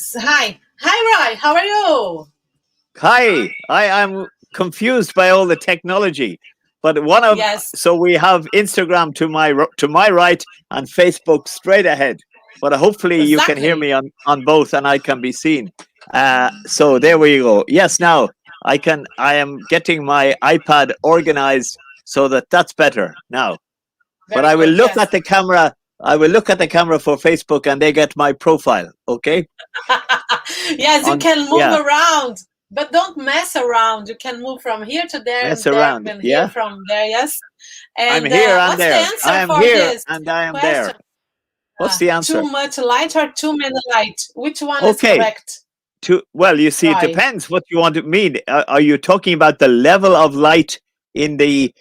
Hi. Hi, Roy. How are you? Hi, I am confused by all the technology, but Yes, so we have Instagram to my right and Facebook straight ahead. But hopefully you can hear exactly. me on both and I can be seen. So there we go. Yes, now I am getting my iPad organized so that that's better now. But Very I will good. look Yes. at the camera. I will look at the camera for Facebook and they get my profile. Okay. Yes, you On can move Yeah, around, but don't mess around. You can move from here to there mess and there around. and here Yeah. from there. Yes. I'm And here and what's the there. I answer am for here this and I am question? there. What's the Too answer? much light or too many light? Which one is Okay. correct, Well, you see, it Roy? depends what you want to mean. Are you talking about the level of light in the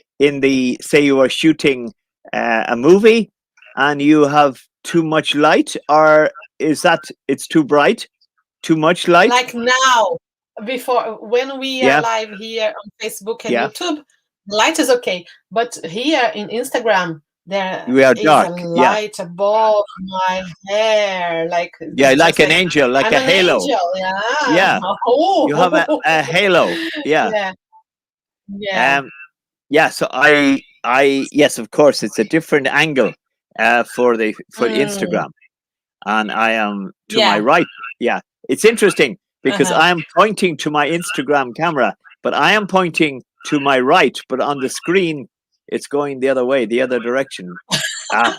say you are shooting a movie and you have too much light, or is that it's too bright, too much light? Like now, before when we are Yeah, live here on Facebook and yeah. YouTube, light is okay. But here in Instagram, there We are is a dark. Yeah, light above my hair. Like yeah, it's like just an like angel, like I'm a an halo. angel. Yeah. Yeah, you have Oh, a halo. Yeah. yeah, yeah. Um. Yeah, so yes, of course, it's a different angle for the Mm, Instagram, and I am to my yeah. right. Yeah, it's interesting because Uh-huh. I am pointing to my Instagram camera, but I am pointing to my right, but on the screen, it's going the other way, the other direction. Ah,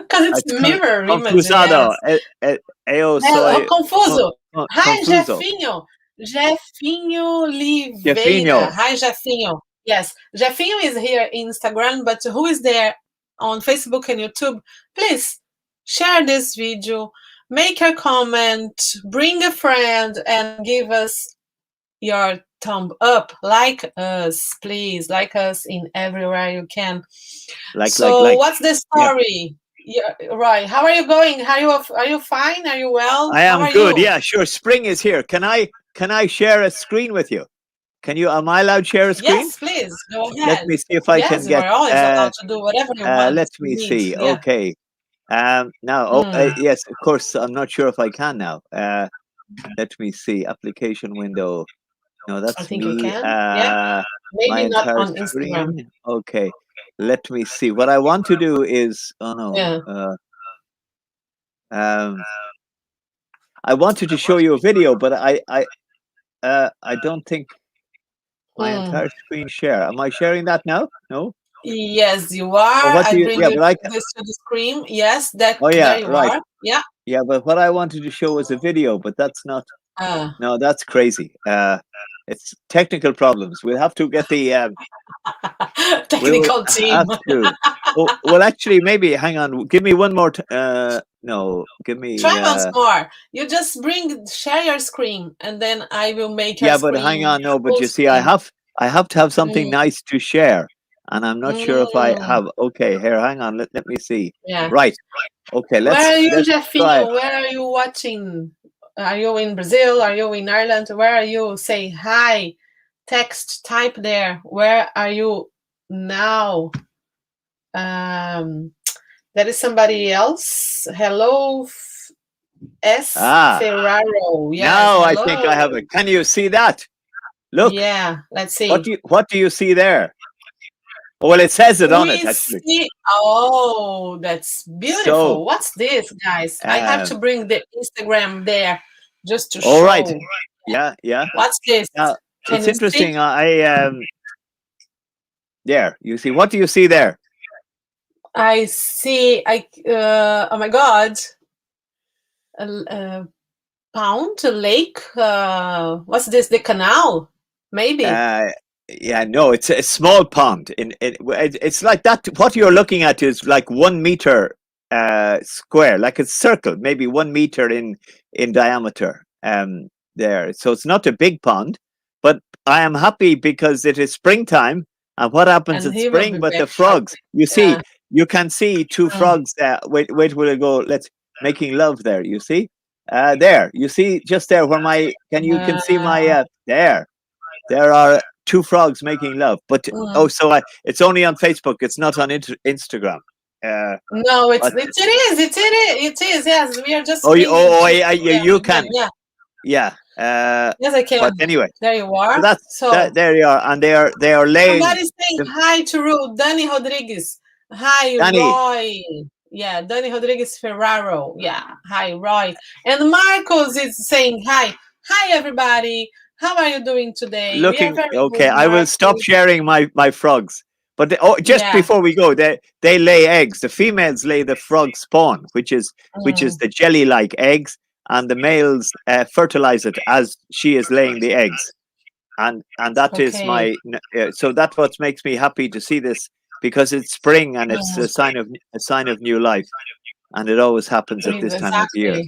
Because it's it's mirror image. confusado. Yes. Eu Hello, soy confuso. Hi, confuso. Jefinho. Jefinho Oliveira. Jeffinho. Hi, Jefinho. Yes, Jefinho is here in Instagram, but who is there on Facebook and YouTube? Please share this video, make a comment, bring a friend, and give us your thumb up. Like us, please. Like us in everywhere you can. So, Like. what's the Yeah. story? Yeah, right. How are you going? Are you fine? Are you well? I How am are good. you? Yeah, sure. Spring is here. Can I share a screen with you? Am I allowed to share a screen? Yes, please go Let ahead. me see if I can Yes, you get, are always allowed to do whatever you want, let me need. see. Yeah. Okay. Now, Mm, yes, of course, I'm not sure if I can now. Let me see. Application window. No, I that's think you me. can. Yeah. My Maybe not entire on Instagram. screen. Okay. Let me see. What I want to do is, oh no, Yeah. um, I wanted to show you a video, but I don't think my Mm. entire screen share. Am I sharing that now? No. Yes, you Or are. what do I you? bring Yeah, you but I. this to the screen. Yes, that Oh there yeah, you right. are. Yeah. Yeah, but what I wanted to show was a video, but that's not. Uh, No, that's crazy. It's technical problems. We'll have to get the. We will technical team. have to. Oh, well, actually, maybe hang on. Give me one more. No, give me. Try once more. You just share your screen, and then I will make your Yeah, but hang screen on. No, but full you see, screen. I have to have something Mm, nice to share, and I'm not sure if I mm, have. Okay, here, hang on. Let me see. yeah. Right. Okay, Where are you, let's try. Jefinho? Where are you watching? Are you in Brazil? Are you in Ireland? Where are you? Say hi. Text, type there. Where are you now? Um, there is somebody else. Hello, S. Ah, Ferraro. Yes, now I think I hello. have it. Can you see that? Look. Yeah, let's see. What do you see there? Well, it says it on it We actually. see. Oh, that's So, beautiful. What's this, guys? I have um, to bring the Instagram there just to all right. show. Yeah, yeah. What's this? Now Can it's you see? interesting. There. You see. What do you see there? I see. Oh my God. A pound, a lake. What's this? The canal? Maybe. Uh, yeah, no, it's a small pond. It's like that. What you're looking at is like 1 meter square, like a circle, maybe 1 meter in diameter. There, so it's not a big pond, but I am happy because it is springtime. And what happens And at he will spring? be But very the frogs, happy. you see, Yeah. you can see two Uh, frogs. Wait, will it go? Let's making love there. You see, there. You see, just there where my you can see my uh, there. There are two frogs making love, but mm. so it's only on Facebook. It's not on Instagram. No, But it is. Yes, we are just oh, bringing to yeah, them you again. can, Yeah, yeah. yes, I can. But anyway, There you so are. that's So there you are, and they are laying somebody's saying the hi to Ruth, Danny Rodriguez. Hi, Danny. Roy. Yeah, Danny Rodriguez Ferraro. Yeah, hi, Roy. And Marcos is saying hi. Hi, everybody. How are you doing today? We are Looking very good, okay. I will stop Marcos. sharing my frogs. But just Yeah. before we go, they lay eggs. The females lay the frog spawn, which is Mm, the jelly-like eggs, and the males fertilize it as she is laying the eggs. And that is okay. so that's what makes me happy to see this, because it's spring and it's Mm, a sign of new life, and it always happens at this time of year. exactly.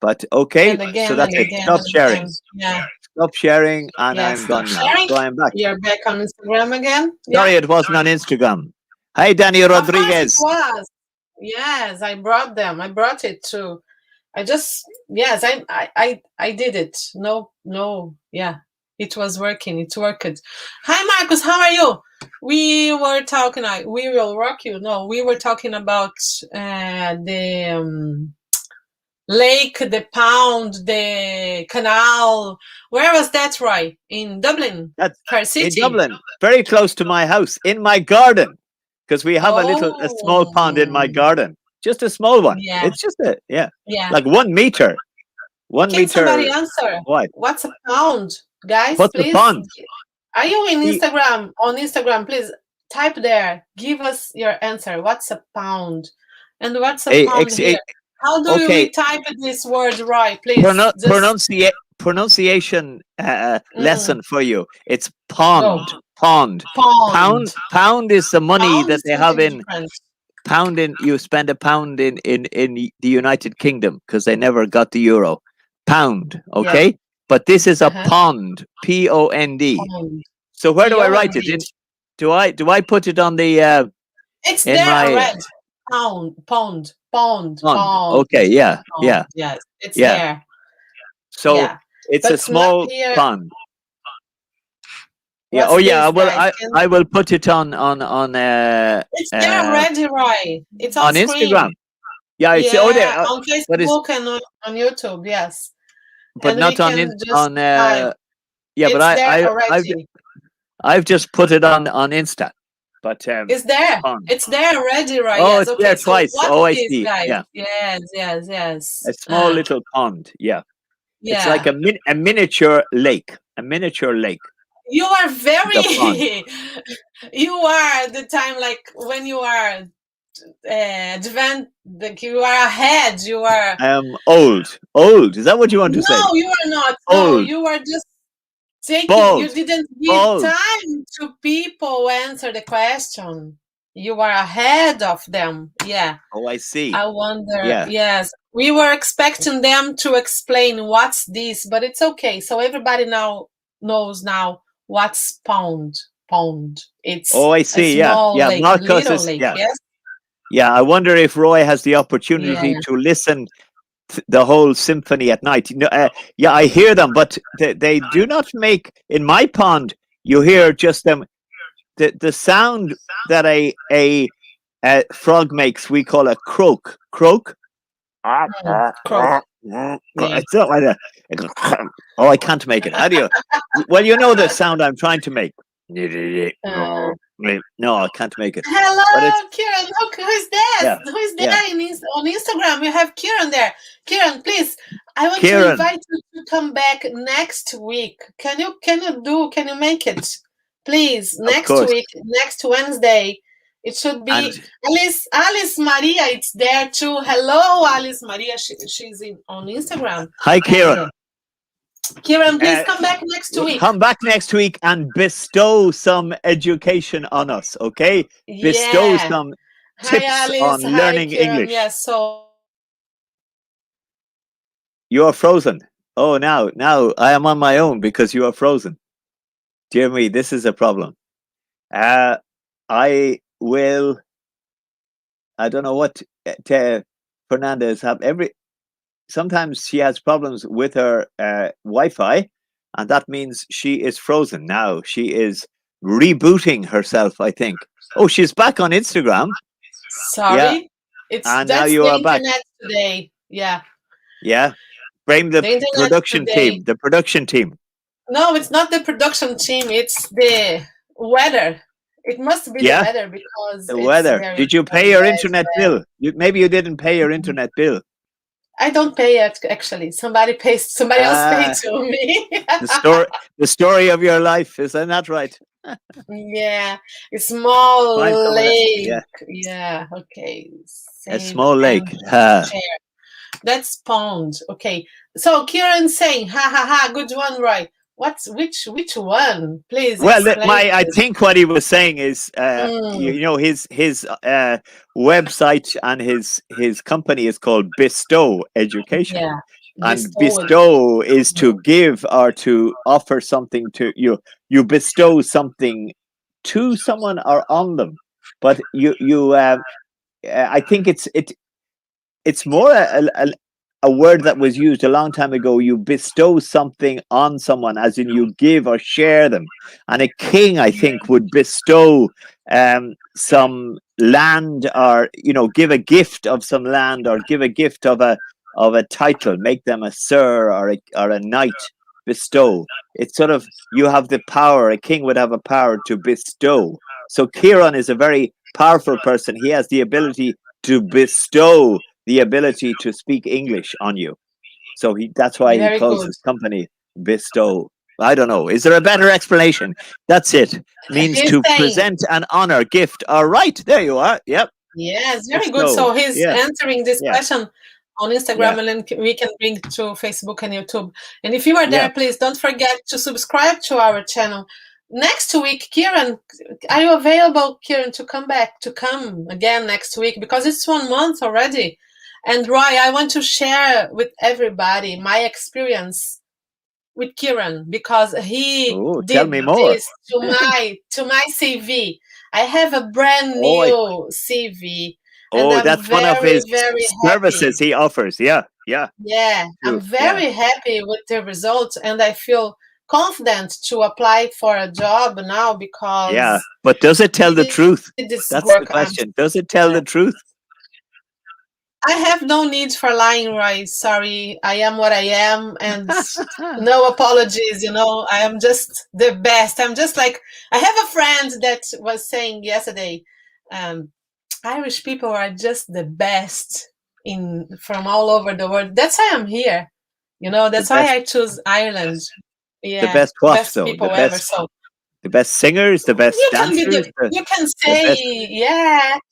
But okay, so And that's it. again Stop and again. sharing. Yeah. Stop sharing, and Yeah. I'm Stop gone now. sharing. So I'm back. You're back on Instagram again. Yeah. Sorry, it wasn't on Instagram. Hi, Danny Of course it Rodriguez. was. Yes, I brought them. I brought it too. I just yes, I did it. No, no, yeah. It was working. It worked. Hi Marcus, how are you? We were talking we will rock you. No, we were talking about the lake, the pound, the canal. Where was that, Roy? In Dublin, That's Fair in City. Dublin, very close to my house, in my garden, because we have a small pond in my Oh, garden, just a small one. yeah, It's just yeah, yeah. like 1 meter, one Can somebody meter answer? wide. What's a pound? Guys, What's a please. pond? Are you in See, Instagram? On Instagram, please type there. Give us your answer. What's a pound? And what's a eh, pound ex- here? eh, How do we okay, type this word right? Please, just pronunciation mm, lesson for you. It's go. pond, pond, Pound. pound is the money Pound that is they have something in different. pound. In You spend a pound in the United Kingdom, because they never got the euro. Pound, Yeah. okay. But this is a Uh-huh. pond, POND. Pound. So where do I write it? POND. Do I put it on the It's in there my red. Pound. Pound. Pound. pond? Pound. Okay, yeah, Pound. yeah, Yes, it's yeah. there. So Yeah. it's a But not small here. pond. Yeah. Oh, What's yeah. I this, will. guys? I will put it It's there already, Roy. It's on on screen. Instagram. Yeah. I see. Oh, there. Yeah, on But it's Facebook and on YouTube, yes. but And we not can just on. type. Yeah. But It's there I've already. just put it on Insta. But It's there. pond. It's there already, Roy. Oh, Yes. it's there Okay. So twice. what's Oh, I this, see. guys? Yeah. Yes, yes, A yes. small little pond. Yeah. It's like Yeah. a miniature lake. A miniature lake You are is a pond. very you are the time like when you are advanced, like you are ahead, you are Old. Old. Is that what you want to say? no, you are not. No, Old. you are just taking, you Bald. didn't give Bald. time to people answer the question. You are ahead of them. Yeah. Oh, I see. I wonder. Yeah. Yes. We were expecting them to explain what's this, but it's okay. So everybody now knows now what's pound. Pound. It's Oh, I a see. Yeah. small Yeah. lake, a Marcos little is. lake, Yeah. yes? Yeah. I wonder if Roy has the Yeah. opportunity to listen the whole symphony at night. Yeah, I hear them, but they do not make in my pond. You hear just them. The sound that a frog makes, we call a croak. Croak. Croak. Yeah. It's not like that. Oh, I can't make it. How do you? Well, you know the sound I'm trying to make. Uh, No, I can't make it. But it's Hello, Kieran. Look, who is this? yeah, Who is yeah. there on Instagram? You have Kieran there. Kieran, please. I want to Kieran, invite you to come back next week. Can you make it? Please, of next course. week, next Wednesday. It should be And Alice Maria. It's there too. Hello, Alice Maria. She's on Instagram. hi, And Kieran. Kieran, please Uh, come back next week. Come back next week and bestow some education on us, okay? Bestow Yeah. some Hi, tips Alice. on Hi, learning Kieran. English. Yes. So You are frozen. Oh, now I am on my own because you are frozen. Dear me, this is a problem. I will. I don't know what Fernandez have every. Sometimes she has problems with her Wi-Fi, and that means she is frozen now. She is rebooting herself, I think. Oh, she's back on Instagram. Yeah, Sorry, it's and now that's you the are back. internet today. Yeah, Yeah, blame the the internet production today. team. The production team. No, it's not the production team. It's the weather. It must be the Yeah, weather because the it's weather. very Did you pay your bad. internet bill? Maybe you didn't pay your Mhm. internet bill. I don't pay it actually. Somebody pays. Somebody else paid Ah, to me. the story, the story of your life. Is that not right? Yeah, a Find small someone. Yeah, lake. Yeah, okay. a Save small and lake. Ah. share. That's pond. Okay. So Kieran saying, ha ha ha, good one, Roy. What's which one? Please Well, explain my I this. think what he was saying is, Mm, you know, his website and his company is called Bestow Education, yeah. and Bestow it. bestow is to Mhm. give or to offer something to you. You bestow something to someone or on them, but I think it's more a word that was used a long time ago. You bestow something on someone, as in you give or share them. And a king, I think, would bestow some land, or give a gift of some land, or give a gift of a title, make them a sir or a knight. Bestow. It's sort of, you have the power. A king would have a power to bestow. So Kieran is a very powerful person. He has the ability to bestow the ability to speak English on you. So that's why he Very calls good. his company Bestow. I don't know. Is there a better explanation? That's it. Means He's to saying, present an honor, gift. All right, there you are. Yep. yes, very good. Bestow. So he's Yeah, answering this yeah, question on yeah, Instagram, and then we can bring to Facebook and YouTube. And if you are yeah. there, please don't forget to subscribe to our channel. Next week, Kieran, are you available, Kieran, to come back, to come again next week? Because it's 1 month already. And Roy, I want to share with everybody my experience with Kieran because he Oh, tell did me more. this to my CV. I have a brand Oh, new CV, and oh, I'm that's one of very his very happy. services he offers. Yeah, yeah, Yeah, I'm true. Yeah, very happy with the results, and I feel confident to apply for a job now yeah. because But does it tell he the truth? did this That's the work. question. Does it tell the truth? I have no need for lying, Roy. Sorry, I am what I am, and no apologies. I am just the best. I'm just like I have a friend that was saying yesterday, um, Irish people are just the best in from all over the world. That's why I'm here. The That's why best, I choose Ireland. the Yeah, best what best though? people ever. So The best singers, the best you can be dancers, you can the say, best,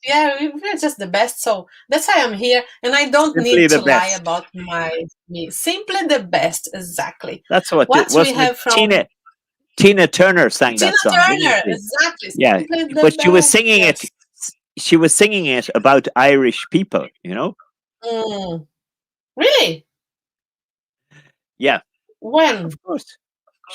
yeah, we're just the best. So that's why I'm here, and I don't simply need the to lie best. about me. Simply the best, exactly. That's what What we wasn't it? have from Tina Turner sang Tina that song, didn't Turner, she? exactly. Yeah, Simply the but she was best. singing it. Yes. She was singing it about Irish people. Mm. Really? Yeah, When? of course.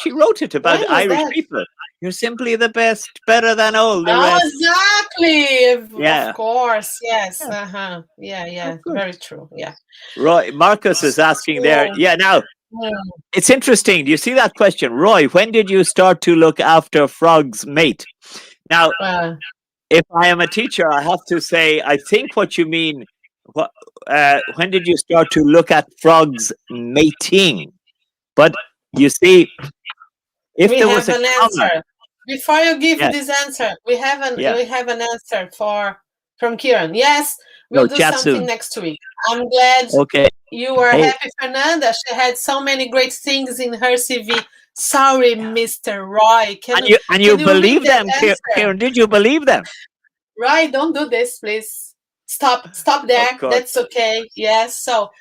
She wrote it about When was Irish that? people. You're simply the best, better than all the Oh, rest. exactly. Of Yeah, course. Yes. yeah, Uh-huh. Yeah, of yeah. course. Very true. Yeah. Roy Marcus is asking there. So, Yeah, now mm, it's interesting. Do you see that question, Roy? When did you start to look after Frog's mate? Now, uh, if I am a teacher, I have to say, I think what you mean. What? When did you start to look at frogs mating? But you see, if we there was have a an comma, answer. Before you give yeah, this answer, we have an yeah, we have an answer for from Kieran. Yes, no, we'll do chat something soon. next week. I'm glad Okay. you were Hey, happy, Fernanda. She had so many great things in her CV. Sorry, Mr. Roy. Can you and you can you read believe that them, answer? Karen? Did you believe them? Roy, don't do this, please. Stop Of there. course. That's okay. Yes. So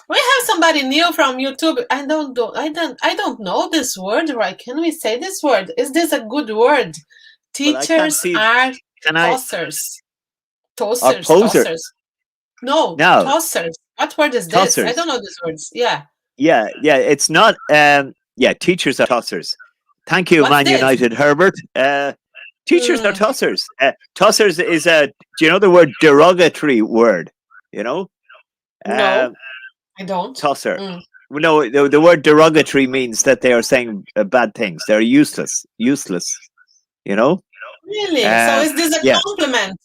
we have somebody new from YouTube. I don't know this word, Roy. Can we say this word? Is this a good word? Well, I can't Teachers see. are Can I? tossers. Or Tossers, posers? tossers. No, No, tossers. What word is this? I tossers. don't know these words. Yeah. Yeah, yeah. It's not. Yeah, teachers are tossers. Thank you, What's Man this? United, Herbert. Teachers are Hmm. tossers. Tossers is a. Do you know the word derogatory word? You know, uh, No, I don't. tosser. Mm. No, the word derogatory means that they are saying bad things. They're useless. Useless. You know. Really? So Um, is this a yeah. compliment?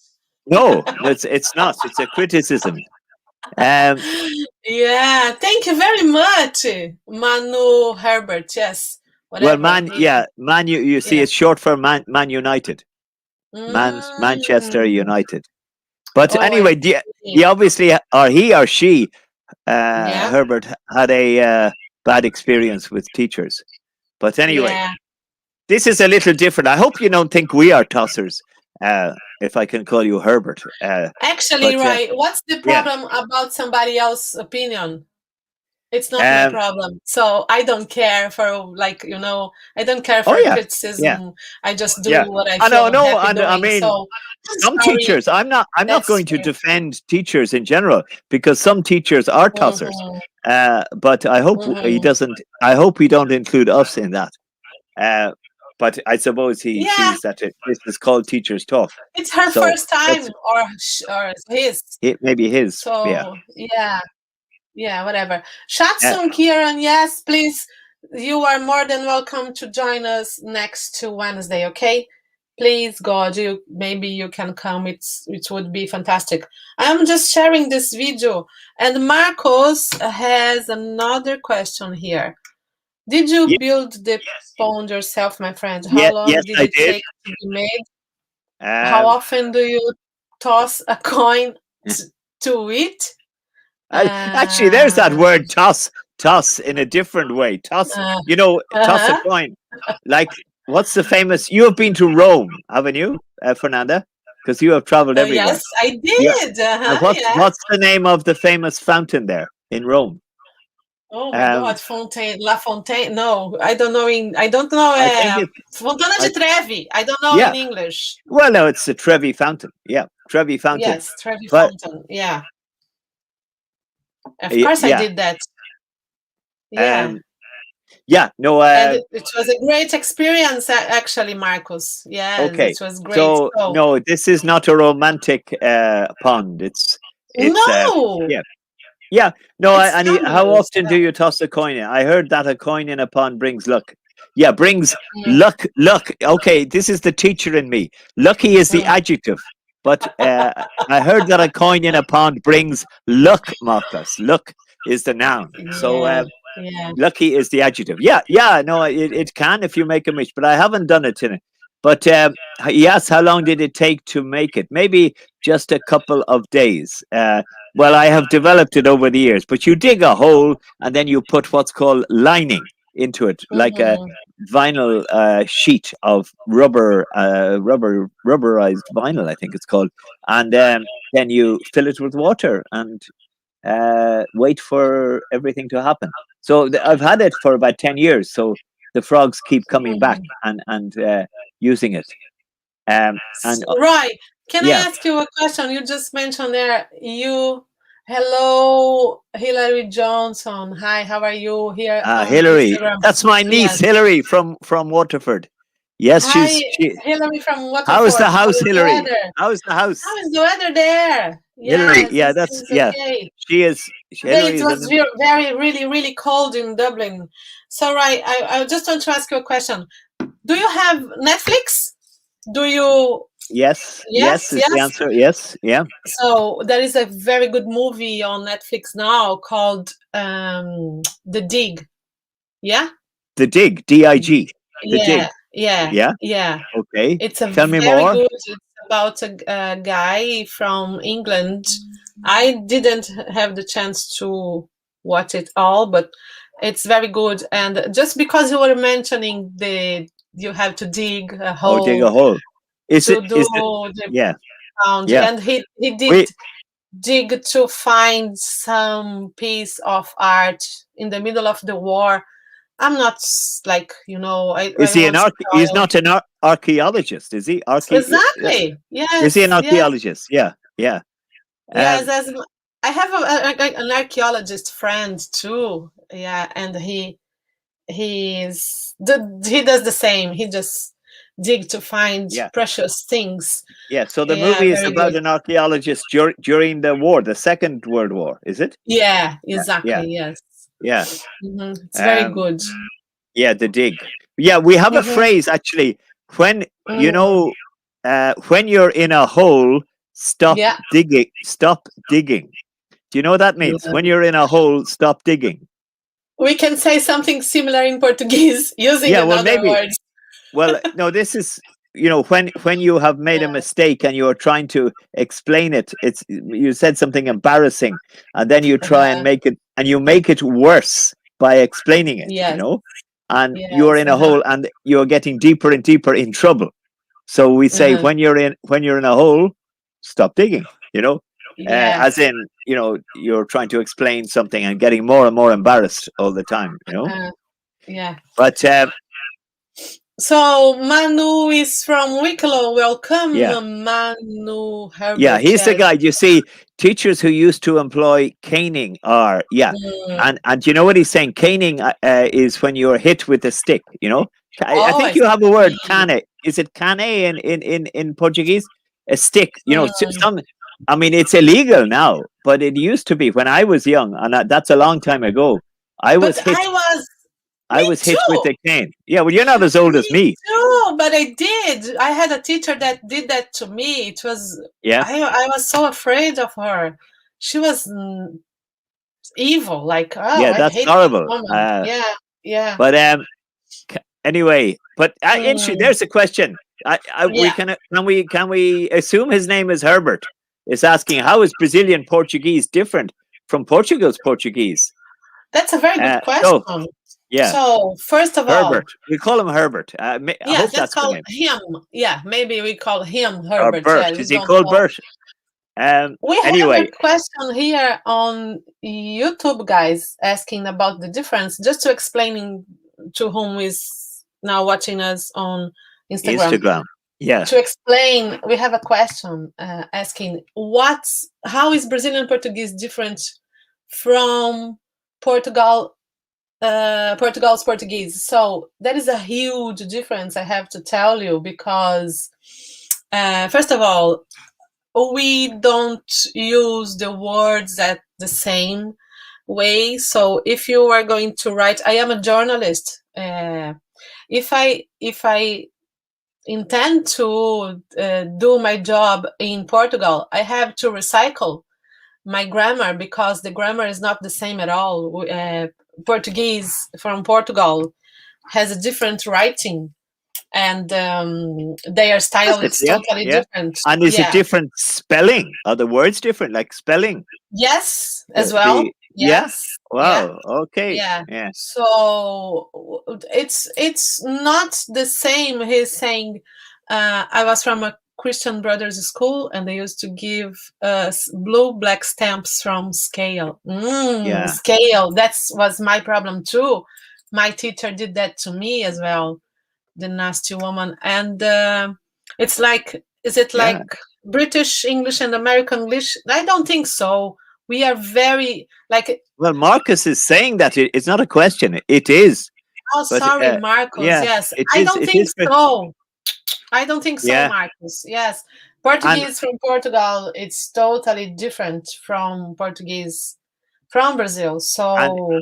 No, it's not. It's a criticism. Um, Yeah, thank you very much, Manu Herbert. Yes, well, whatever. man, yeah, Man. You see, Yeah. it's short for Man United, Manchester Mm. United. But Oh, I anyway, see. he obviously, or he or she, Yeah, Herbert, had a bad experience with teachers. But anyway, yeah. this is a little different. I hope you don't think we are tossers, if I can call you Herbert. Actually, But right. What's the yeah, problem about somebody else's opinion? It's not my um, problem. So I don't care for I don't care oh for yeah, yeah, criticism. I just do yeah. what I I know, feel no, happy and I doing. mean, So I'm some sorry. teachers. I'm not That's going to defend teachers in general because some teachers are tossers. mm-hmm, But I hope he mm-hmm. doesn't. I hope we don't include us in that. Uh, but I suppose he Yeah, sees that this is called teachers talk. it's her So first that's time or his. maybe his. Yeah. So yeah, yeah, whatever. Uh, Shatsung Kieran, yes, please. You are more than welcome to join us next to Wednesday, okay? Please, God, maybe you can come. It would be fantastic. I'm just sharing this video, and Marcos has another question here. Did you yeah, build the pond yourself, my friend? How yeah, long yes, did I it did. take to be made? How Um, often do you toss a coin to it? Actually, there's that Uh, word toss in a different way. Toss, uh, toss a uh-huh. coin. Like, what's the famous? You have been to Rome, haven't you, Fernanda? Because you have traveled everywhere. Yes, I Yeah. did. And Yes. what's the name of the famous fountain there in Rome? Oh my Um, God, Fontaine, La Fontaine. No, I don't know. I don't know. I think it's Fontana I, de Trevi. I don't know yeah. in English. Well, no, it's the Trevi Fountain. Yeah, Trevi Fountain. Yes, Trevi But Fountain. Yeah, of course I yeah, did that. Yeah, um, yeah. No. and it was a great experience, actually, Marcos. Yes, Okay. it was great. So So no, this is not a romantic pond. It's no, yeah. Yeah, no, it's how harmless. often do you toss a coin in? I heard that a coin in a pond brings luck. Yeah, brings Mm, luck. Okay, this is the teacher in me. Lucky is the mm. adjective, but I heard that a coin in a pond brings luck, Marcus. Luck is the noun. So Yeah, yeah. lucky is the adjective. Yeah, yeah, no, it can if you make a wish, but I haven't done it in it. But yes, how long did it take to make it? Maybe just a couple of days. Well, I have developed it over the years, but you dig a hole and then you put what's called lining into it, like a Hmm. vinyl sheet of rubberized vinyl, I think it's called, and then you fill it with water and wait for everything to happen. So I've had it for about 10 years. So the frogs keep coming back and using it. And Right. Can I yeah, ask you a question? You just mentioned there, hello, Hillary Johnson. Hi, how are you here on Hillary, Instagram? that's my niece, Yes. Hillary from Waterford. Yes, Hi, she. Hillary from How's the Waterford. How house, is the Hillary? weather? How's the How house, is the weather there? Hillary? Yes, Yeah, it that's seems yeah. okay. She is. Today Hillary it is was an. very, really, really cold in Dublin. So, right, I just want to ask you a question. Do you have Netflix? Do you? Yes, Yes, yes is the yes. answer. Yes, yeah. So there is a very good movie on Netflix now called The Dig. Yeah? The Dig, DIG, the Yeah, Dig. yeah, Yeah. yeah. Okay. It's a Tell me very more. good. It's about a guy from England. I didn't have the chance to watch it all, but it's very good. And just because you were mentioning you have to dig a Oh, dig a hole hole. Is to it? do Is it? the Yeah, boundary, yeah. and he did We. dig to find some piece of art in the middle of the war. I'm not I Is don't he an want to He's spoil. not an archaeologist, is he? Exactly. Is he an Yes, yes, archaeologist? Yeah, yeah. yes. Um, I have an archaeologist friend too. Yeah, and he does the same. He just dig to find yeah, precious things. yeah. So the Yeah, movie is very good. about an archaeologist during the war, the Second World War. Is it? Yeah, Yeah, yeah, exactly. Yes. yeah. It's very Um, good. yeah, the dig. Yeah, we have a Hmm. phrase actually when you Mm. know when you're in a hole. Stop Yeah. digging. Stop digging. Do you know what that means? Yeah. When you're in a hole, stop digging. We can say something similar in Portuguese using Yeah, well, another maybe. words. Well, no, this is, when you have made a mistake and you're trying to explain it, it's, you said something embarrassing, and then you try and Uh-huh. make it, and you make it worse by explaining it, Yes. and you're Yes. in a hole and you're getting deeper and deeper in trouble. So we say, Uh-huh. when you're in a hole, stop digging, as Yes. in, you're trying to explain something and getting more and more embarrassed all the time. Uh, yeah. But So Manu is from Wicklow. Welcome, yeah. Manu Yeah, Herbert. he's the Yes. guy. You see, teachers who used to employ caning are, yeah, Mm. and you know what he's saying? Caning is when you're hit with a stick. I Oh, think I you have a word, see. cane. Is it cane in Portuguese? A stick. Mm. Some. I mean, it's illegal now, but it used to be when I was young, and that's a long time ago. I But was hit. me I was hit with too. a cane. Yeah, well, you're not as old as Me me. too, but I did. I had a teacher that did that to me. It was Yeah, I was so afraid of her. She was evil. Like, oh, yeah, I that's hate that horrible. woman. Yeah, yeah. But anyway, but Mm, there's a question. We yeah. can we assume his name is Herbert? Is asking, how is Brazilian Portuguese different from Portugal's Portuguese? That's a very good So question. yeah, So, first of all, Herbert. We call him Herbert. I yeah, hope let's that's the call name. him. Yeah, maybe we call him Or Herbert. Bert. Yeah, we Is he don't called know. Bert? We have a Anyway, question here on YouTube, guys, asking about the difference. Just to explaining to whom is now watching us on Instagram. Instagram. Yeah. To explain, we have a question asking how is Brazilian Portuguese different from Portugal Portugal's Portuguese. So that is a huge difference, I have to tell you, because first of all, we don't use the words at the same way. So if you are going to write, I am a journalist. If I intend to do my job in Portugal, I have to recycle my grammar because the grammar is not the same at all. Portuguese from Portugal has a different writing, and their Does style it? is Yeah. totally Yeah. different. And is it Yeah. different spelling? Are the words different? Like spelling? Yes, as The well. yeah. Yes. Yeah. Wow. Okay. Yeah. Yeah. So it's not the same. He's saying, I was from a Christian Brothers school, and they used to give us blue black stamps from scale. Yeah. Scale. That was my problem too. My teacher did that to me as well. The nasty woman. And it's like, is it Yeah. like British English and American English? I don't think so. We are very like. Well, Marcus is saying that it's not a question. It is, Oh, but sorry, Marcos. yeah, Yes, it I is. don't It think is. But so. I don't think so, yeah, Marcos. Yes, and Portuguese from Portugal, it's totally different from Portuguese from Brazil. and So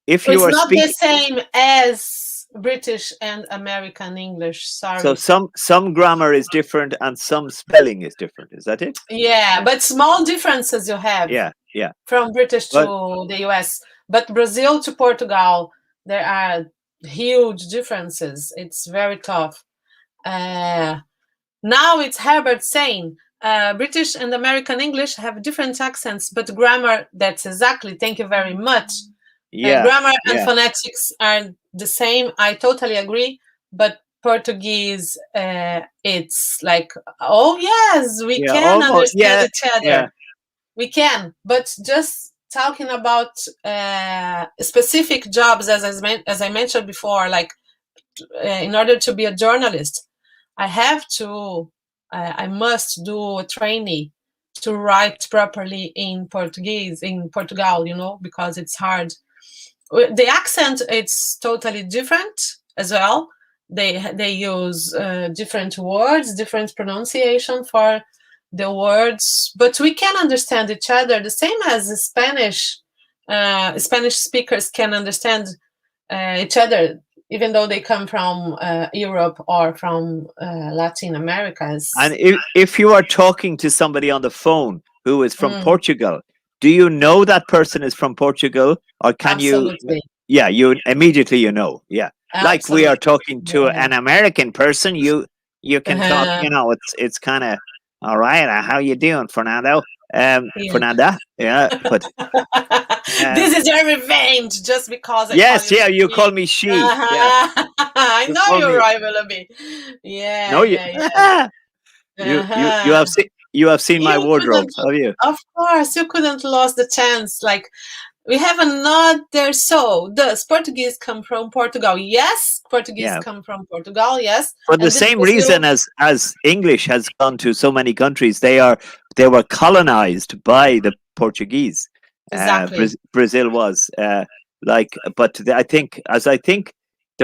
if you it's are not the speaking, same as British and American English. so Sorry. some grammar is different and some spelling is different. Is that it? Yeah, but small differences you have Yeah. Yeah. from British But to the US. But Brazil to Portugal, there are huge differences. It's very tough. Uh, Now it's Herbert saying British and American English have different accents, but grammar, that's exactly, thank you very much. yeah. Grammar and Yeah. phonetics are the same. I totally agree. But Portuguese, it's like, oh, yes, we Yeah. can Almost. understand Yeah. each Yeah. other. We can. But just talking about specific jobs, as I mentioned before, like in order to be a journalist, I must do a training to write properly in Portuguese in Portugal, because it's hard. The accent, it's totally different as well. They use different words, different pronunciation for the words, but we can understand each other the same as Spanish speakers can understand each other. even though they come from Europe or from Latin And Americas. if you are talking to somebody on the phone who is from Mm, Portugal, do you know that person is from Portugal, or can you? absolutely, Yeah, you immediately you know. Yeah, like we are absolutely. talking to Yeah. an American person, you can talk. Uh, It's kind of all right. How you doing, Fernando? yeah. Fernanda. Yeah, but This um, is your revenge, just because I call yes, you yeah, you she. call me she. Yeah, I you know call you're me. right, Willoughby. No, Yeah, you. yeah, yeah. You Uh-huh. you have seen my You wardrobe, couldn't, have you? of course, you couldn't lose the chance. Like, we have another. So, does Portuguese come from Portugal? Yes, Portuguese Yeah. come from Portugal. Yes, For the and did same reason Brazil as English has gone to so many countries, they were colonized by the Portuguese. exactly? Brazil was but I think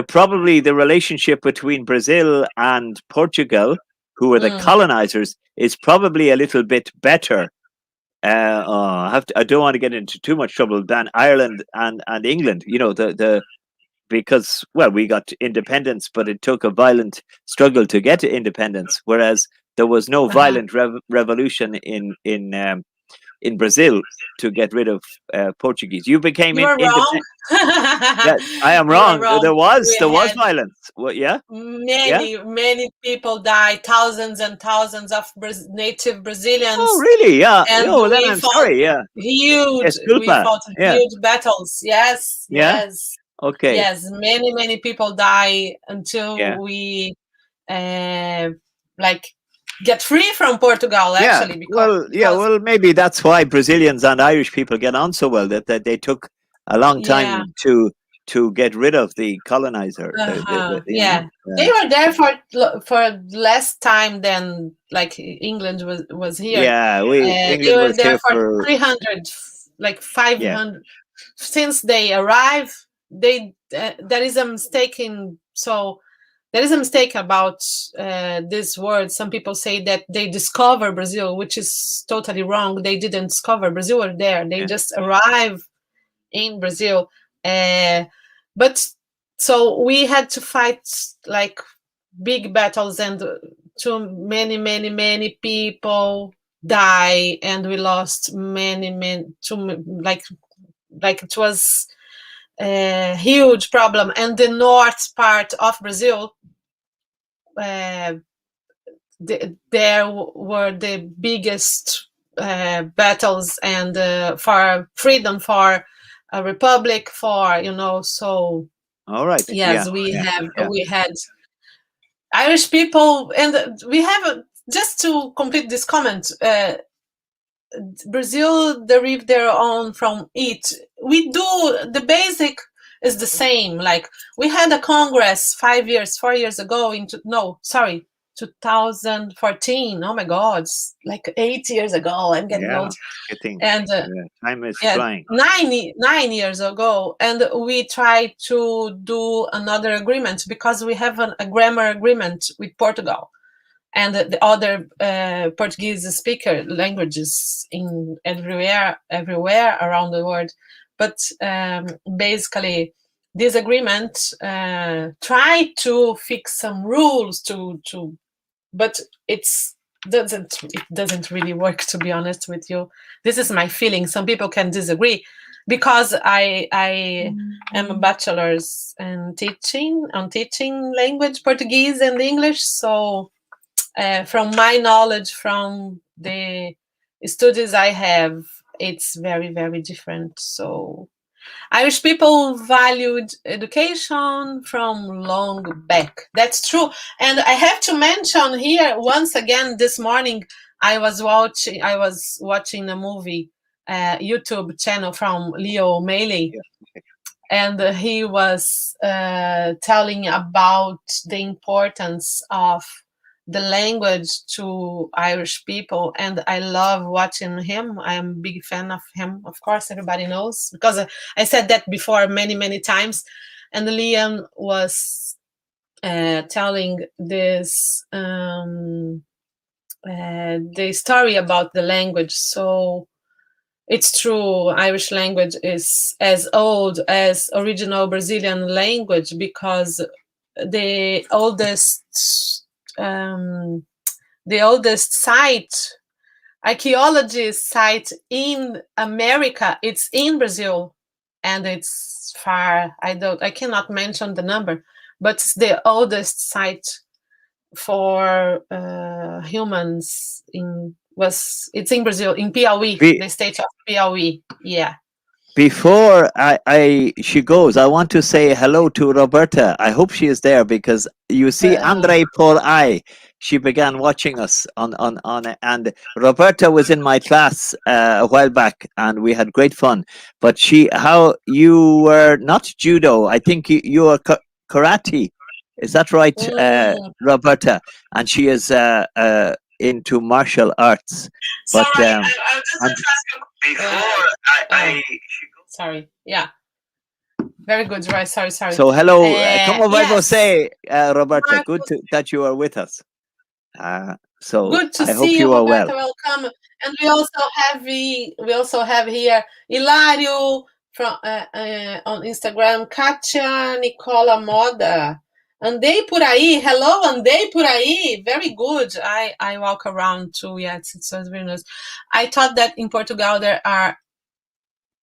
probably the relationship between Brazil and Portugal, who were the Mm, colonizers, is probably a little bit better. I don't want to get into too much trouble than Ireland and England. You know the because well we got independence, but it took a violent struggle to get to independence, whereas there was no uh-huh. violent revolution in Brazil to get rid of Portuguese. You became You are wrong. independent. Yeah, I am You are wrong. wrong. There We was had violence. Well, yeah, yeah. many people died, thousands and thousands of native Oh, Brazilians, really? Yeah. and Oh, then I'm sorry. Yeah. we Esculpa. fought Yeah. huge battles. Yes, Yeah. yes, Okay. yes. Many people die Yeah. until we uh, like get free from Portugal. Yeah. Actually, because Well, yeah. Well, maybe that's why Brazilians and Irish people get on so well. That they took a long yeah. time to get rid of the colonizer. You know. Yeah, they were there for less time than like England was here. Yeah. We They England were was there here for for 300, like yeah 500. Since they arrive, they there is a mistake in so there is a mistake about this word. Some people say that they discover Brazil, which is totally wrong. They didn't discover Brazil were there. They yeah just arrive in Brazil. Uh, but so we had to fight like big battles, and too many people die, and we lost many too like it was a huge problem. And the north part of Brazil, uh, there were the biggest battles, and for freedom, for a republic, for so all right yeah yes, we yeah have yeah we had Irish people, and we have just to complete this comment. Brazil derived their own from it. We do the basic is the same. Like we had a congress 5 years, 4 years ago. No, sorry, 2014. Oh my God, it's like 8 years ago. I'm getting yeah old. getting And yeah time is yeah, flying 9 years ago, and we tried to do another agreement because we have a grammar agreement with Portugal and the other Portuguese speaker languages in everywhere around the world. But basically, this agreement tried to fix some rules but it doesn't really work, to be honest with you. This is my feeling. Some people can disagree because I am a bachelor's in teaching language Portuguese and English. So from my knowledge, from the studies I have, it's very different. So Irish people valued education from long back. That's true. And I have to mention here once again this morning I was watching a movie YouTube channel from Leo Maley, yeah and he was telling about the importance of the language to Irish people, and I love watching him. I'm a big fan of him, of course, everybody knows, because I said that before many times. And Liam was telling this the story about the language. So It's true. Irish language is as old as original Brazilian language because the oldest um, the oldest site, archaeology site in America, it's in Brazil, and it's far. I cannot mention the number, but it's the oldest site for humans in was it's in Brazil, in Piauí, Be, the state of Piauí. Yeah. Before she goes, I want to say hello to Roberta. I hope she is there because you see, Uh, Andre Paul I. She began watching us and Roberta was in my class a while back, and we had great fun. But how you were not judo? I think you were karate. Is that right, mm, Roberta? And she is into martial arts. But sorry, I just and before I sorry. Yeah. Very good, right? Sorry, sorry. so hello, como vai Yes, você, Roberta? Good Marcos, that you are with us. So good to I hope see you, you are well. Roberta. Welcome. And we also have here Hilario from on Instagram, Katia Nicola Moda. Andei por aí. Hello, andei por aí. Very good. I walk around too. Yeah, it's very nice. I thought that in Portugal there are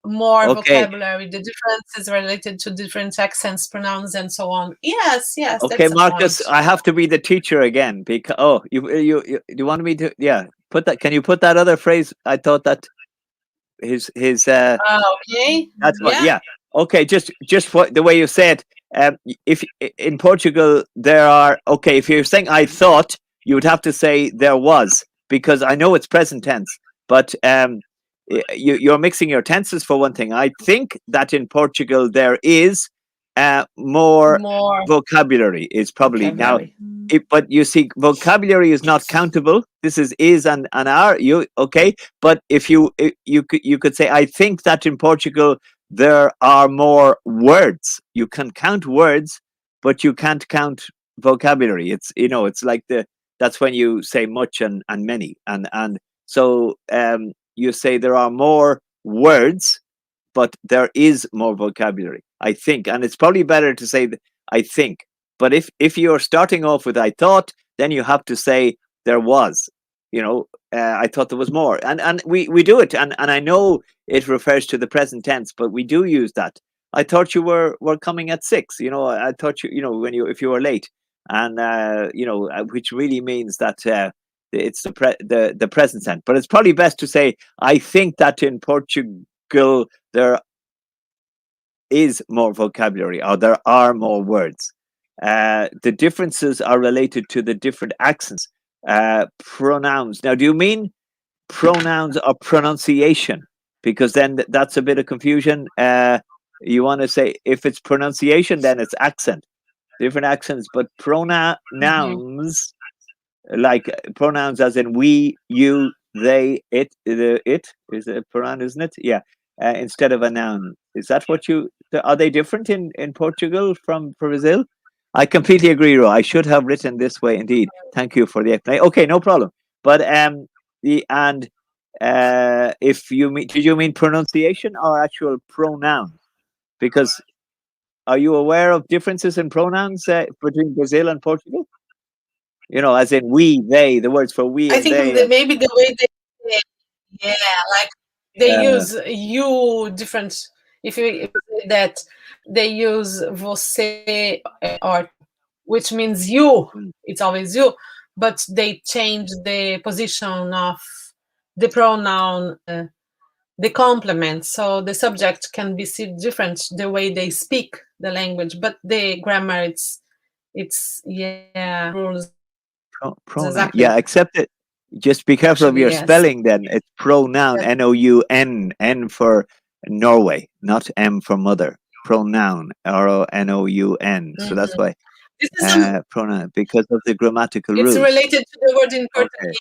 more Okay, vocabulary, the differences related to different accents, pronouns, and so on. Yes, yes, okay, that's the Marcus. point. I have to be the teacher again because you want me to put that? Can you put that other phrase? I thought that his Okay, that's what. yeah, Yeah. Okay. Just what the way you said. If in Portugal there are okay, if you're saying I thought, you would have to say there was because I know it's present tense, but you're mixing your tenses for one thing. I think that in Portugal there is more more vocabulary. Is probably now. vocabulary. But you see, vocabulary is not countable. This is and are you okay? But if you could say, I think that in Portugal there are more words. You can count words, but you can't count vocabulary. It's like that's when you say much and many and so you say there are more words, but there is more vocabulary. I think, and it's probably better to say I think. But if you're starting off with I thought, then you have to say there was. I thought there was more, and we do it, and I know it refers to the present tense, but we do use that. I thought you were coming at 6. I thought when if you were late, and which really means that it's the present tense. But it's probably best to say I think that in Portugal there is more vocabulary or there are more words. The differences are related to the different accents. Pronouns. Now, do you mean pronouns or pronunciation? Because then that's a bit of confusion. You want to say if it's pronunciation, then it's accent, different accents, but Mhm. pronouns like pronouns as in we, you, they, it is a pronoun, isn't it? Yeah. Instead of a noun. Is that what you are they different in Portugal from Brazil? I completely agree, Ro. I should have written this way indeed. Thank you for the explanation. Okay, no problem. But the and if you mean did you mean pronunciation or actual pronouns? Because are you aware of differences in pronouns between Brazil and Portugal? As in we, they, the words for we I and think they, and maybe the way they, yeah, like they uh, use you different. If you say that they use você or which means you, mm, it's always you, but they change the position of the pronoun, the complement. So the subject can be seen different the way they speak the language, but the grammar it's yeah rules pronoun. exactly Yeah, except that just be careful of actually your yes. spelling. Then it's pronoun, Yes. Noun, N for Norway, not M for mother. Pronoun, Noun. So that's Mhm. why This is pronoun because of the grammatical it's rules. related to the word in Okay. Portuguese,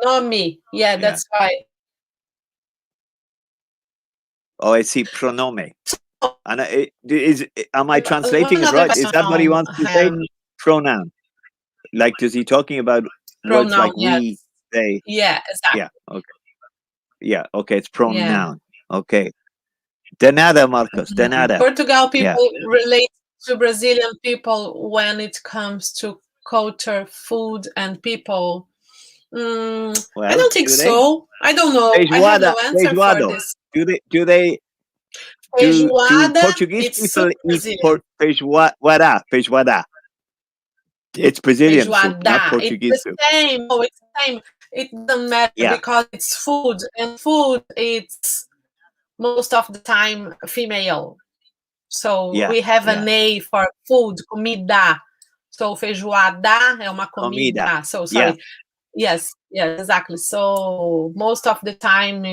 pronomi. Yeah, Yeah. that's why. Oh, I see. Pronome. And am I translating One it other right? Is question that what he from wants to say? Pronoun. Like, is he talking about words pronoun. like we, Yes. they? Yeah, Yeah. exactly. Okay. Yeah. Okay. It's Yeah. pronoun. Okay. De nada, Marcos. De nada. Portugal Yeah. people relate to Brazilian people when it comes to culture, food, and people. I Well, don't think do they? so. I don't know. I have Feijoada. no answer for Feijoado. this. Do they? Do they? Do Feijoada, Portuguese it's people super eat Brazilian. feijoada? Feijoada. It's Brazilian soup, not Feijoada. It's Portuguese the soup. same. No, it's the same. It doesn't matter Yeah. because it's food, and food it's most of the time female. So Yeah. we have Yeah. an A for food, comida. So feijoada é uma Comida. comida. So Yeah. sorry. Yes, yes, exactly. So most of the time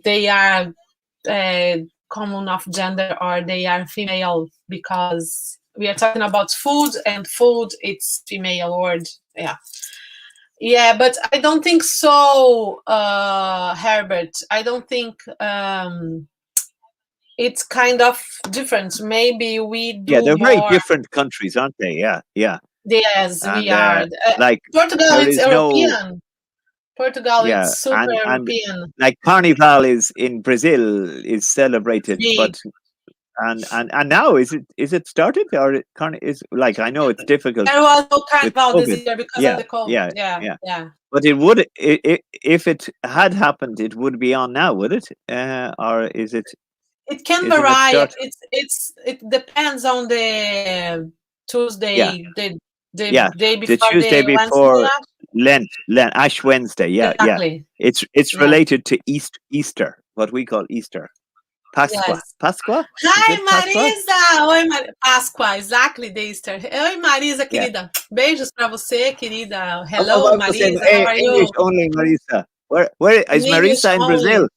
they are common of gender or they are female because we are talking about food and food it's female word. Yeah. Yeah, but I don't think so, Herbert. I don't think it's kind of different. Maybe we Yeah. do They're very more. different countries, aren't they? Yeah. Yeah. Yes, we And are. like Portugal, there it's is no. European. Portugal, it's Yeah. super And European. like Carnival is in Brazil is celebrated, Big. but and now is it started or is like I know it's difficult There was no with carnival this COVID. year because of Yeah, the COVID. yeah, Yeah, yeah. yeah. But it would if it had happened, it would be on now, would it? Or It can isn't it vary. start? It depends on the Yeah, Tuesday, the yeah. day The before Tuesday the Wednesday. before Lent, Ash Wednesday. Yeah, yeah. Exactly. It's Yes. related to Easter, what we call Easter. Pasqua. Yes. Pasqua? Is Hi, it Pasqua? Marisa! Oi, Páscoa, exactly, the Easter. Oi, Marisa, Yeah. querida. Beijos pra você, querida. Oh, Hello, I was saying, Marisa. How hey, are English you? only, Marisa. Where In is English Marisa in Brazil? only. Is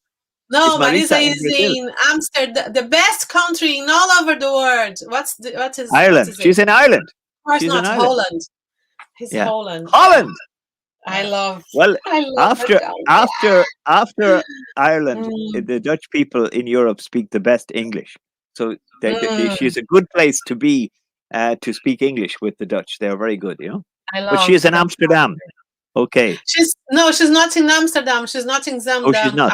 No, Marisa Marisa in is Brazil? in Amsterdam, the best country in all over the world. What Ireland. is it? She's in Ireland. Of course She's in not Ireland. Holland. He's Yeah. Holland. Holland. I love Well, I love that after country. after Ireland, Mm, the Dutch people in Europe speak the best English. So mm, she's a good place to be to speak English with the Dutch. They're very good, you know. I But she love is in that. Amsterdam. Okay. She's not in Amsterdam. She's not in Oh, she's Zamdam. not.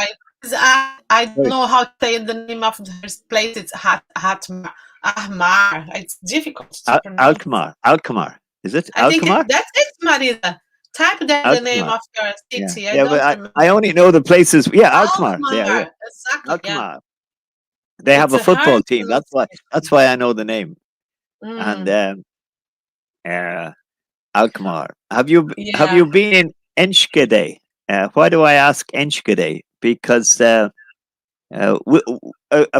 I don't Right. know how to say the name of her place. It's Hatmar. Ahmar. It's difficult to pronounce. Alkmaar. Is it I think Alkmaar? that's it, Marisa. Type there the name Alkmaar. of your Yeah, city. I yeah, but don't I remember. only know the places. Yeah, Alkmaar. Yeah, yeah, Alkmaar. Exactly. Yeah. Alkmaar. They have It's a a hard football team. That's pronunciation. why I know the name. And Mm, uh, Alkmaar. Have you yeah. been in Enschede? Why do I ask Enschede? Because a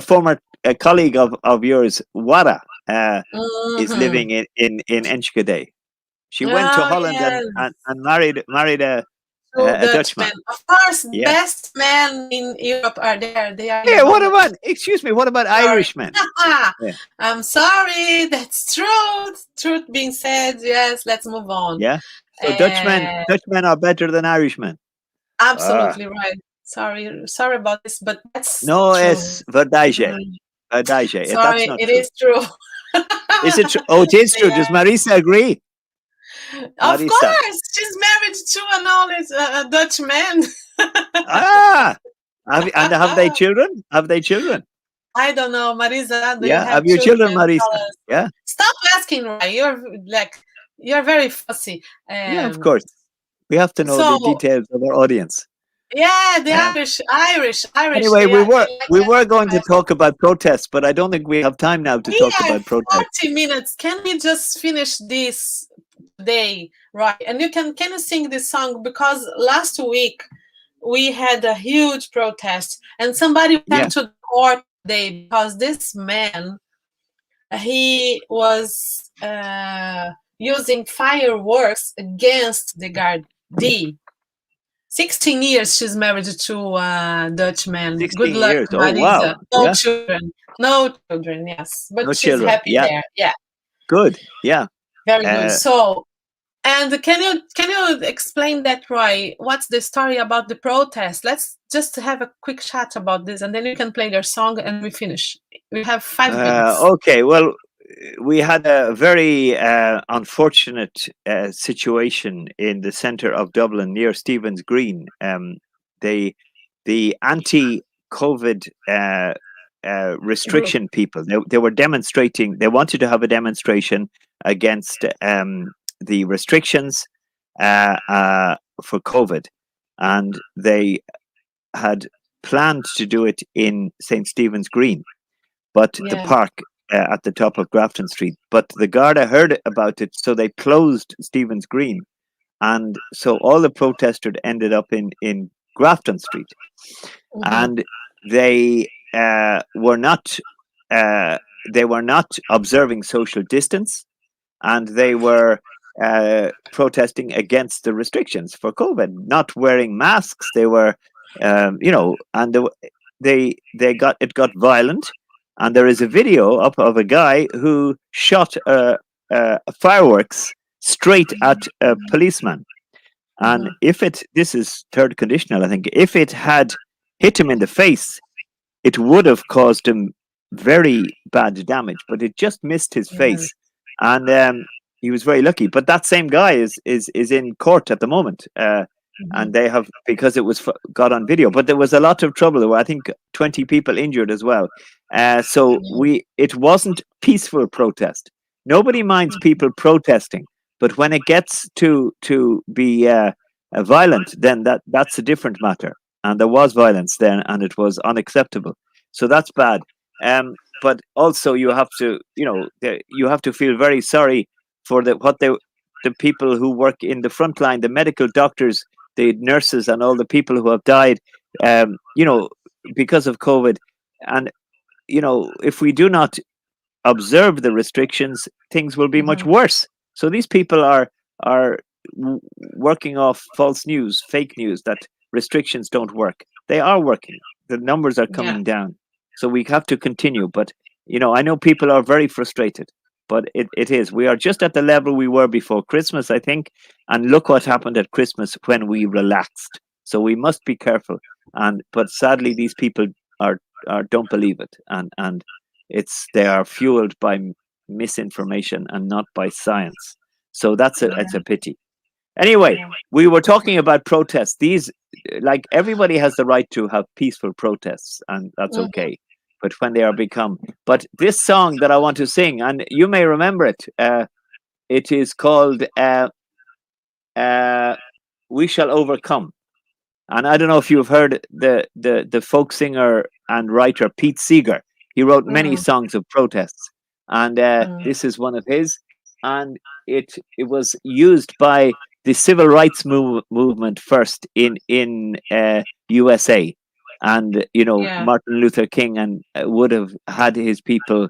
former colleague of yours, Wara, is Hmm. living in Enschede. She went to Oh, Holland yes. and married Two a Dutchman. Dutchmen. Of course, Yeah. best men in Europe are there. They are in Hey, what Holland. about? Excuse me. What about Sorry. Irishmen? Yeah. I'm sorry. That's truth. Truth being said, yes, let's move on. Yeah. So Uh, Dutchmen are better than Irishmen. Ah, absolutely right. Sorry about this, but that's no true. es verdade. Mm, Verdade. That's sorry, not it true. is true. Is it true? Oh, it is true. Does Yeah. Marisa agree? Of Marisa. course, she's married to an old Dutch man. Ah, and have they children? Have they children? I don't know, Marisa. Do you Yeah. have Have you children? children, Tell Marisa? us. Yeah. Stop asking, right? You're very fussy. Yeah. Of course. We have to know the So details of our audience. yeah, the Uh, Irish. anyway, They we are were they like we that were going to style. talk about protests, but I don't think we have time now to We talk are about protests. 40 minutes. Can we just finish this day, right? And can you sing this song because last week we had a huge protest and somebody Yeah. went to the court today because this man he was using fireworks against the guard D. 16 years she's married to a Dutch man. Good 16 luck, years. Oh, Marisa. wow. No Yeah. children. No children, yes. No But she's children. happy Yeah. there. Yeah, Good. Yeah. very good. Uh, So, and can you explain that, Roy? What's the story about the protest? Let's just have a quick chat about this, and then you can play their song, and we finish. We have 5 minutes. okay. Well, we had a very unfortunate situation in the center of Dublin near Stephen's Green. the anti-COVID Group. restriction people. They were demonstrating. They wanted to have a demonstration against the restrictions for COVID, and they had planned to do it in St. Stephen's Green, but the Yeah. park at the top of Grafton Street. But the Garda heard about it, so they closed Stephen's Green, and so all the protesters ended up in Grafton Street, Hmm. and they were not they were not observing social distance, and they were protesting against the restrictions for COVID, not wearing masks. They were, and they got it got violent, and there is a video up of a guy who shot fireworks straight at a policeman. And Hmm. if it, this is third conditional, I think, if it had hit him in the face, it would have caused him very bad damage, but it just missed his Yeah. face, and he was very lucky. But that same guy is in court at the moment, and Hmm. they have, because it was got on video. But there was a lot of trouble. There were, I think, 20 people injured as well. So Yeah. it wasn't peaceful protest. Nobody minds people protesting, but when it gets to be violent, then that's a different matter. And there was violence then, and it was unacceptable. So that's bad. But also you have to, you have to feel very sorry for the people who work in the front line, the medical doctors, the nurses, and all the people who have died, um, you know, because of COVID. And if we do not observe the restrictions, things will be much Hmm. worse. So these people are working off false news, fake news, that restrictions don't work. They are working. The numbers are Yeah. coming down. So we have to continue. But I know people are very frustrated. But it is. We are just at the level we were before Christmas, I think. And look what happened at Christmas when we relaxed. So we must be careful. But sadly, these people are, don't believe it, and they are fueled by misinformation and not by science. So it's a Yeah. pity. Anyway, Yeah. we were talking about protests. These, like, everybody has the right to have peaceful protests, and that's Hmm. okay. But when they are become, but this song that I want to sing, and you may remember it. It is called uh, "We Shall Overcome." And I don't know if you've heard the folk singer and writer Pete Seeger. He wrote many Hmm. songs of protests, and Hmm. this is one of his. And it was used by the civil rights movement first in USA, and Yeah. Martin Luther King and would have had his people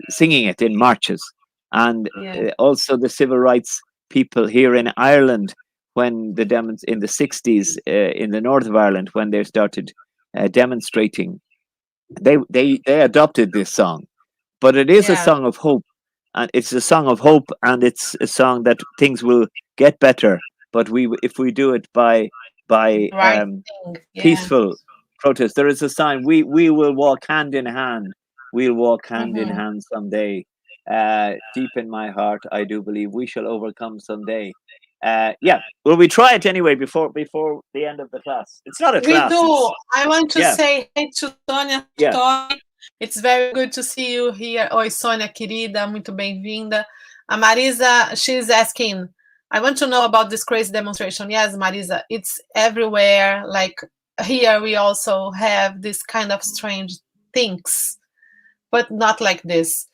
singing it in marches, and Yeah. also the civil rights people here in Ireland, when the demos in the 60s, in the north of Ireland, when they started demonstrating, they adopted this song. But it is a Yeah. song of hope, and it's a song of hope, and it's a song that things will get better. But if we do it by The right thing. Yeah. peaceful protest, there is a sign. We will walk hand in hand. We'll walk hand in Hmm. hand someday. Deep in my heart, I do believe we shall overcome someday. Yeah. Will we try it anyway before the end of the class? It's not a We class. do. It's I want to yeah, say hi to Sônia yeah. Tony. It's very good to see you here. Oi, Sônia, querida, muito bem-vinda. A Marisa, she's asking, I want to know about this crazy demonstration. Yes, Marisa, it's everywhere. Like here, we also have this kind of strange things, but not like this.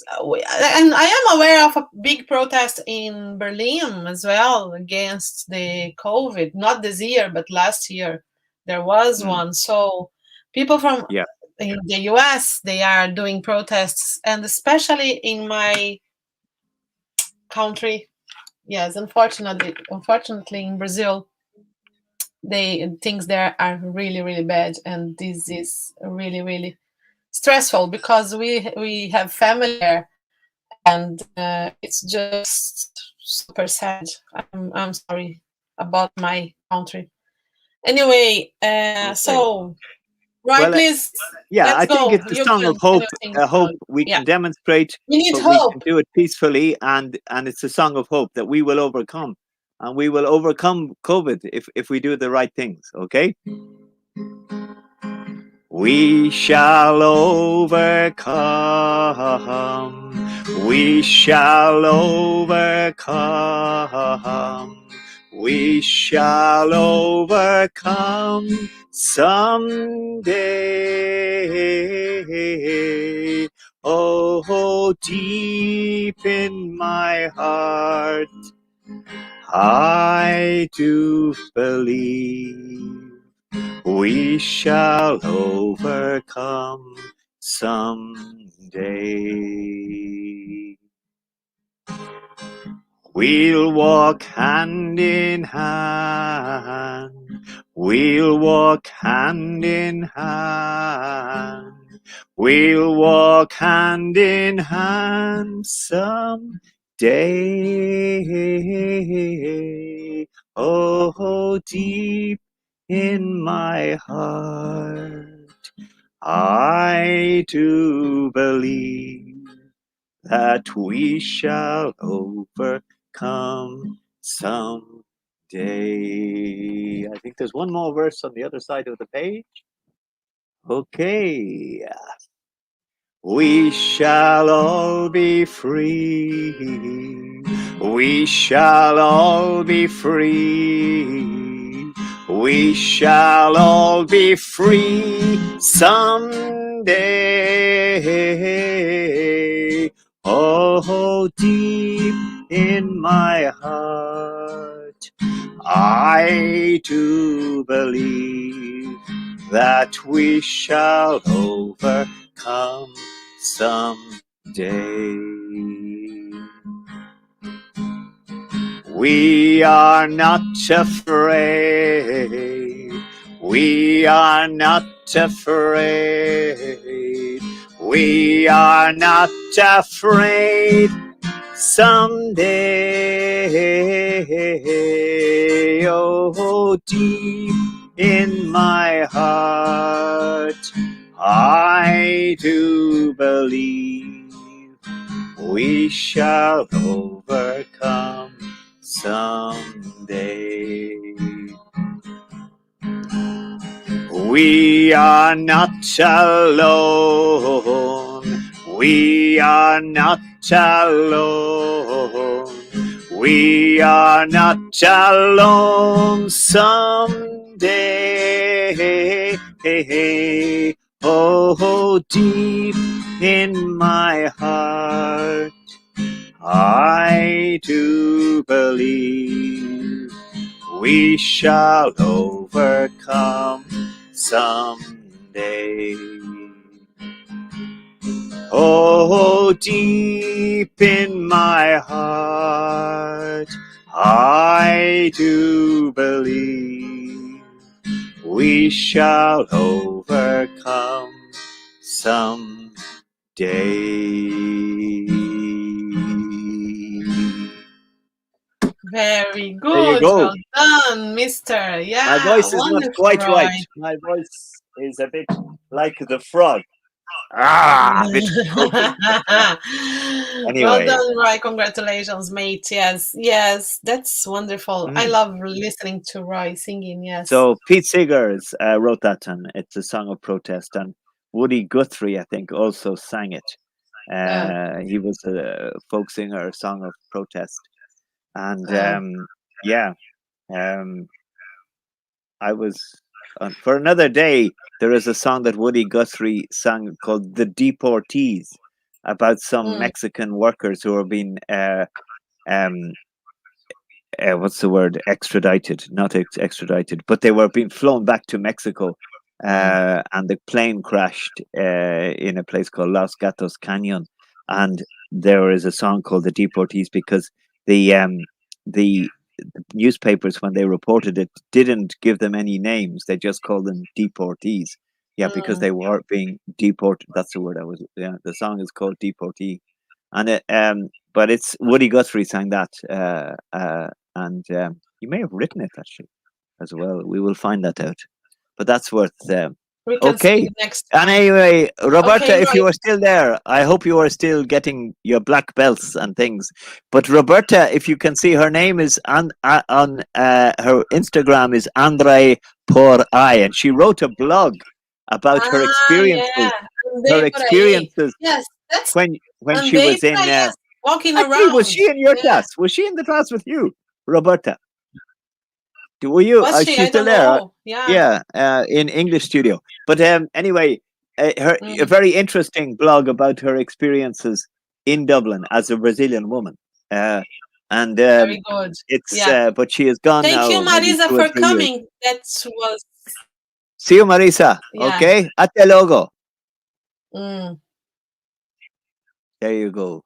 And I am aware of a big protest in Berlin as well against the COVID. Not this year, but last year there was Mm, one. So people from yeah. in the US, they are doing protests, and especially in my country. Yes, unfortunately in Brazil, they things there are really really bad, and this is really really stressful because we have family there, and it's just super sad. I'm sorry about my country. Anyway, Okay. so Ryan, Well, please yeah, let's I think go. it's a You song of can hope. you sing A about hope we yeah. can demonstrate, We need but we hope. can do it peacefully, and it's a song of hope that we will overcome. and we will overcome COVID if we do the right things. Okay. We shall overcome. We shall overcome. We shall overcome someday. Oh, deep in my heart, I do believe we shall overcome someday. We'll walk hand in hand. We'll walk hand in hand. We'll walk hand in hand someday. Oh, deep in my heart, I do believe that we shall overcome someday. I think there's one more verse on the other side of the page. Okay. We shall all be free. We shall all be free. We shall all be free someday. Oh, deep in my heart, I do believe that we shall overcome someday. We are not afraid. We are not afraid. We are not afraid someday. Oh, deep in my heart, I do believe we shall overcome someday. We are not alone. We are not alone. We are not alone someday. Oh, deep in my heart, I do believe we shall overcome someday. Oh, deep in my heart, I do believe we shall overcome someday. Very There you good. go. Well done, Mister. My Yeah, voice is not wonderful, quite right. Roy. My voice is a bit like the frog. Ah, a bit croaky. Well Anyway, done, Roy. Congratulations, mate. Yes, yes, that's wonderful. I mhm. love listening to Roy singing. Yes. So Pete Seegers wrote that, and it's a song of protest. And Woody Guthrie, I think, also sang it. Uh, He was a folk singer, a song of protest. And uh, yeah, um, I was for another day. There is a song that Woody Guthrie sang called "The Deportees," about some mm, Mexican workers who are being um, what's the word? Extradited, not extradited, but they were being flown back to Mexico, mm, and the plane crashed in a place called Los Gatos Canyon, and there is a song called "The Deportees" because the um, the newspapers, when they reported it, didn't give them any names. They just called them deportees. Yeah, because mm. they were being deported. That's the word I was. Yeah, the song is called Deportee, and but it's Woody Guthrie sang that, and he may have written it actually as well. We will find that out. But that's worth We can Okay. speak next And time. anyway, Roberta, Okay, if Roy. you are still there, I hope you are still getting your black belts and things. But Roberta, if you can see, her name is on her Instagram is Andre por I, and she wrote a blog about Ah, yeah. her Andei por aí. experiences Yes, that's when she andei was por in. aí. Yes, walking Actually, was around. she in your Yeah. class? Was she in the class with you, Roberta? Were you? Was she? She's I still don't there. know. Yeah. Yeah, in English studio. But anyway, her a Mm, very interesting blog about her experiences in Dublin as a Brazilian woman. Uh, and very good. it's Yeah. but she is gone Thank you, now, maybe Marisa, 2 or 3 years. for coming. That was, See you, Marisa. yeah. Okay, até logo. Mm. There you go.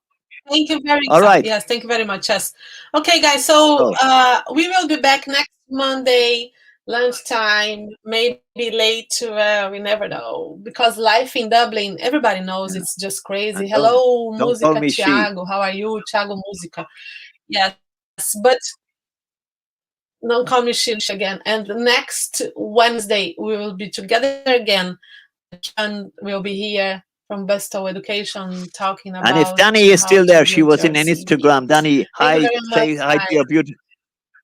Thank you very All much. right. Yes, thank you very much. Yes. Okay, guys. So So, we will be back next Monday, lunchtime, maybe late. We never know because life in Dublin, everybody knows yeah. it's just crazy. And Hello, don't call Música me she. Tiago. How are you, Tiago Música? Yes, but don't call me Shilish again. And next Wednesday we will be together again. John will be here from Bestow Education talking And if about Danny is how still to there, she build was your in an CV. Instagram. Danny, Thank you hi, very much, say hi to guys. your beautiful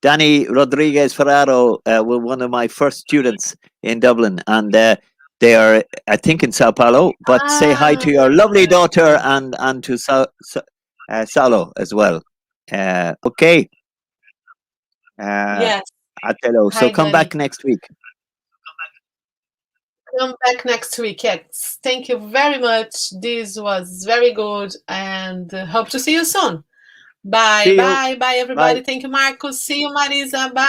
Danny Rodriguez Ferraro were one of my first students in Dublin, and they are, I think, in Sao Paulo. But say hi to your lovely Ah, daughter and to Salo as well. Okay, uh, yes. Atelo. So Hi, come back Danny. next week. Come back next week. Yes. Thank you very much. This was very good and hope to see you soon. Bye. See you. Bye. Bye, Bye. everybody. Thank you, Marcos. See you, Marisa. Bye.